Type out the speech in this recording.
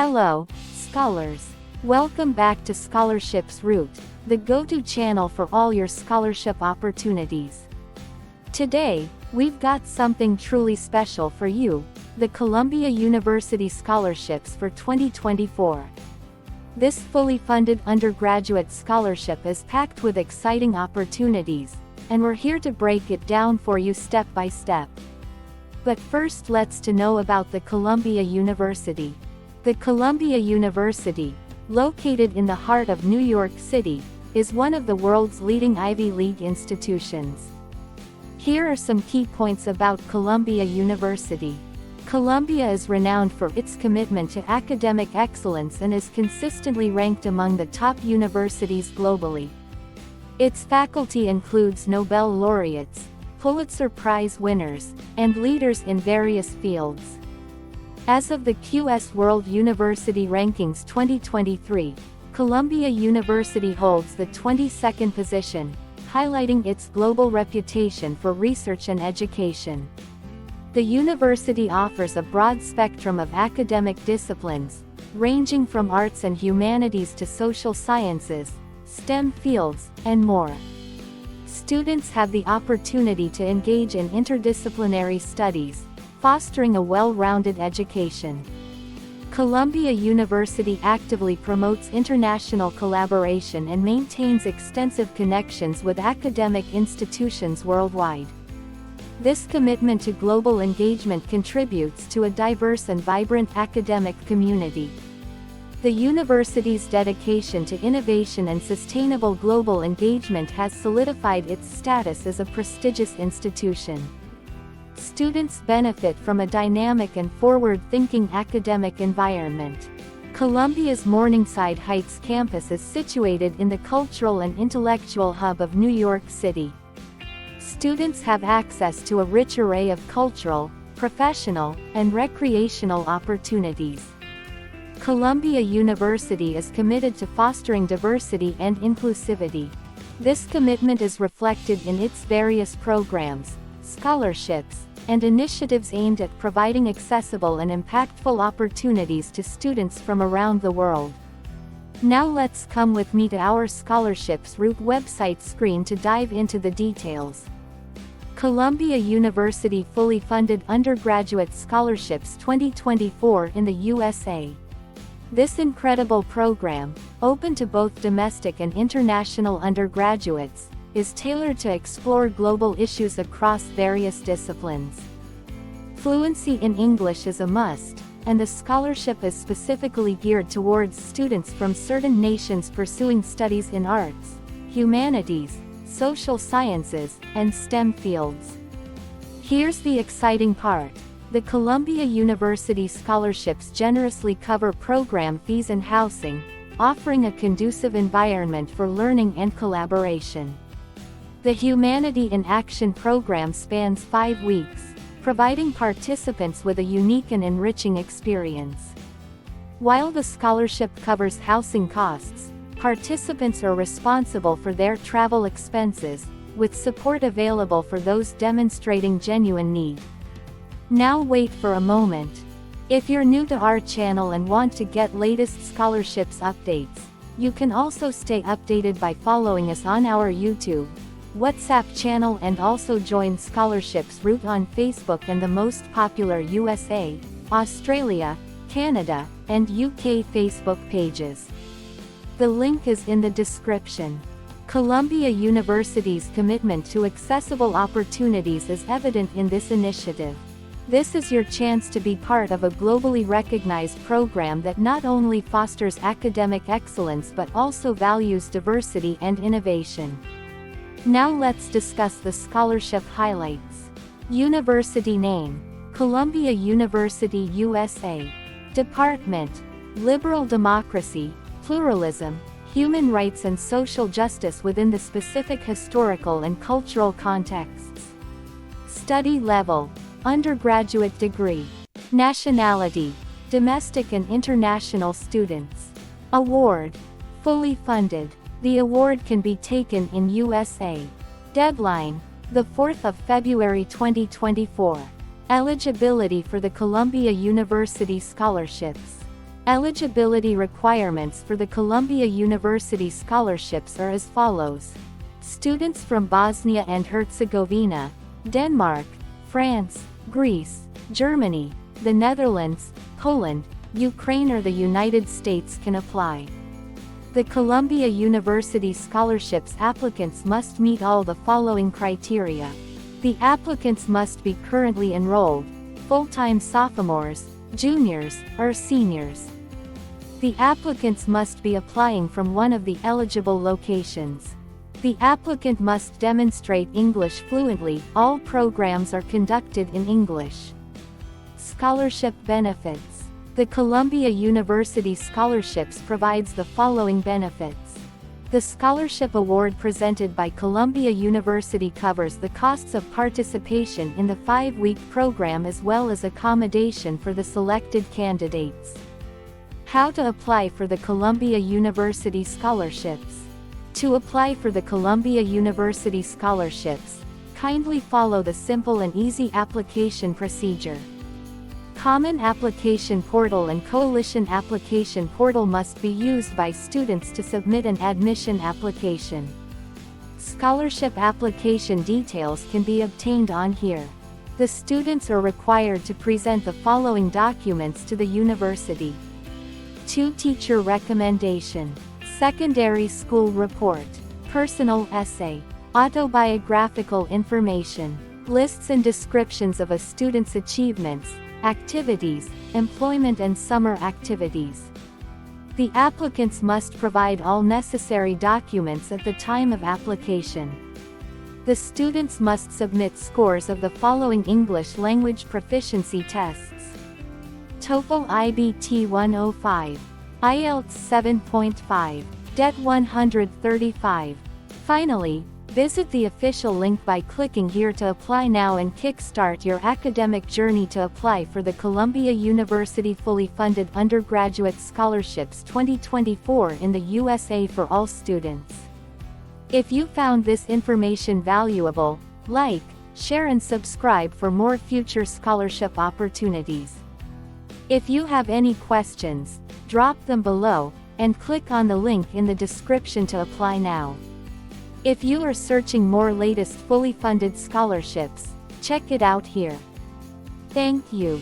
Hello, scholars. Welcome back to Scholarships Route, the go-to channel for all your scholarship opportunities. Today, we've got something truly special for you, the Columbia University Scholarships for 2024. This fully funded undergraduate scholarship is packed with exciting opportunities, and we're here to break it down for you step by step. But first, let's know about the Columbia University. The Columbia University, located in the heart of New York City, is one of the world's leading Ivy League institutions. Here are some key points about Columbia University. Columbia is renowned for its commitment to academic excellence and is consistently ranked among the top universities globally. Its faculty includes Nobel laureates, Pulitzer Prize winners, and leaders in various fields. As of the QS World University Rankings 2023, Columbia University holds the 22nd position, highlighting its global reputation for research and education. The university offers a broad spectrum of academic disciplines, ranging from arts and humanities to social sciences, STEM fields, and more. Students have the opportunity to engage in interdisciplinary studies, fostering a well-rounded education. Columbia University actively promotes international collaboration and maintains extensive connections with academic institutions worldwide. This commitment to global engagement contributes to a diverse and vibrant academic community. The university's dedication to innovation and sustainable global engagement has solidified its status as a prestigious institution. Students benefit from a dynamic and forward-thinking academic environment. Columbia's Morningside Heights campus is situated in the cultural and intellectual hub of New York City. Students have access to a rich array of cultural, professional, and recreational opportunities. Columbia University is committed to fostering diversity and inclusivity. This commitment is reflected in its various programs, scholarships, and initiatives aimed at providing accessible and impactful opportunities to students from around the world. Now let's come with me to our Scholarships Route website screen to dive into the details. Columbia University fully funded undergraduate scholarships 2024 in the USA. This incredible program, open to both domestic and international undergraduates, is tailored to explore global issues across various disciplines. Fluency in English is a must, and the scholarship is specifically geared towards students from certain nations pursuing studies in arts, humanities, social sciences, and STEM fields. Here's the exciting part. The Columbia University scholarships generously cover program fees and housing, offering a conducive environment for learning and collaboration. The Humanity in Action program spans 5 weeks, providing participants with a unique and enriching experience. While the scholarship covers housing costs, participants are responsible for their travel expenses, with support available for those demonstrating genuine need. Now wait for a moment. If you're new to our channel and want to get latest scholarships updates, you can also stay updated by following us on our YouTube, WhatsApp channel, and also join Scholarships Route on Facebook and the most popular USA, Australia, Canada, and UK Facebook pages. The link is in the description. Columbia University's commitment to accessible opportunities is evident in this initiative. This is your chance to be part of a globally recognized program that not only fosters academic excellence but also values diversity and innovation. Now let's discuss the scholarship highlights. University name: Columbia University USA. Department: Liberal Democracy, Pluralism, Human Rights and Social Justice within the specific historical and cultural contexts. Study level: undergraduate degree. Nationality: domestic and international students. Award: fully funded. The award can be taken in USA. Deadline: the 4th of February 2024. Eligibility for the Columbia University scholarships. Eligibility requirements for the Columbia University scholarships are as follows. Students from Bosnia and Herzegovina, Denmark, France, Greece, Germany, the Netherlands, Poland, Ukraine or the United States can apply. The Columbia University scholarships applicants must meet all the following criteria. The applicants must be currently enrolled, full-time sophomores, juniors, or seniors. The applicants must be applying from one of the eligible locations. The applicant must demonstrate English fluently. All programs are conducted in English. Scholarship benefits. The Columbia University scholarships provides the following benefits. The scholarship award presented by Columbia University covers the costs of participation in the 5-week program as well as accommodation for the selected candidates. How to apply for the Columbia University scholarships. To apply for the Columbia University scholarships, kindly follow the simple and easy application procedure. Common Application Portal and Coalition Application Portal must be used by students to submit an admission application. Scholarship application details can be obtained on here. The students are required to present the following documents to the university. 2 Teacher recommendation, secondary school report, personal essay, autobiographical information, lists and descriptions of a student's achievements, activities, employment and summer activities. The applicants must provide all necessary documents at the time of application. The students must submit scores of the following English language proficiency tests. TOEFL IBT 105, IELTS 7.5, DET 135. Finally, visit the official link by clicking here to apply now and kickstart your academic journey to apply for the Columbia University fully funded undergraduate scholarships 2024 in the USA for all students. If you found this information valuable, like, share and subscribe for more future scholarship opportunities. If you have any questions, drop them below, and click on the link in the description to apply now. If you are searching more latest fully funded scholarships, check it out here. Thank you.